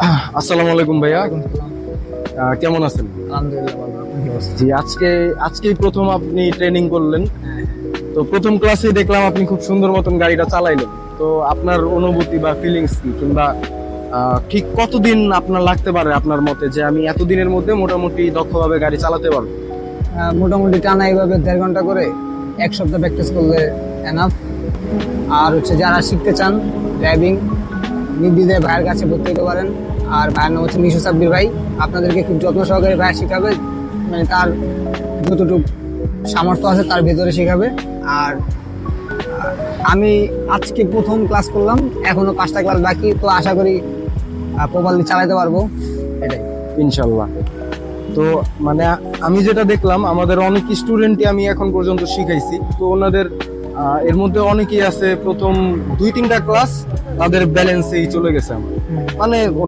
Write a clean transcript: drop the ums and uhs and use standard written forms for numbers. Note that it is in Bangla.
আসসালামু আলাইকুম ভাইয়া, কেমন আছেন? আলহামদুলিল্লাহ ভালো। আপনার কি অবস্থা? জি, আজকেই প্রথম আপনি ট্রেনিং করলেন। হ্যাঁ, তো প্রথম ক্লাসেই দেখলাম আপনি খুব সুন্দর মতন গাড়িটা চালাইলেন। তো আপনার অনুভূতি বা ফিলিংস কি, কিংবা ঠিক কতদিন আপনার লাগতে পারে আপনার মতে, যে আমি এতদিনের মধ্যে মোটামুটি দক্ষভাবে গাড়ি চালাতে পারবো? মোটামুটি টানা এইভাবে 1.5 ঘন্টা করে 1 সপ্তাহ প্র্যাকটিস করলে এনাফ। আর হচ্ছে যারা শিখতে চান ড্রাইভিং, নির্দ্বিধায় ভাইয়ের কাছে ভর্তি হতে পারেন। আর ভাইয়ের নাম হচ্ছে মিশু সাব্বির ভাই। আপনাদেরকে খুব যত্ন সহকারে ভাই শিখাবে, মানে তার যতটুকু সামর্থ্য আছে তার ভেতরে শেখাবে। আর আমি আজকে প্রথম ক্লাস করলাম, এখনো 5টা ক্লাস বাকি, তো আশা করি প্রপারলি চালাতে পারবো, এটাই। ইনশাল্লাহ। তো মানে আমি যেটা দেখলাম, আমাদের অনেক স্টুডেন্টই আমি এখন পর্যন্ত শিখাইছি, তো ওনাদের এর মধ্যে অনেকেই আছে প্রথম 2-3টা ক্লাস তাদের ব্যালেন্সেই চলে গেছে আমার। মানে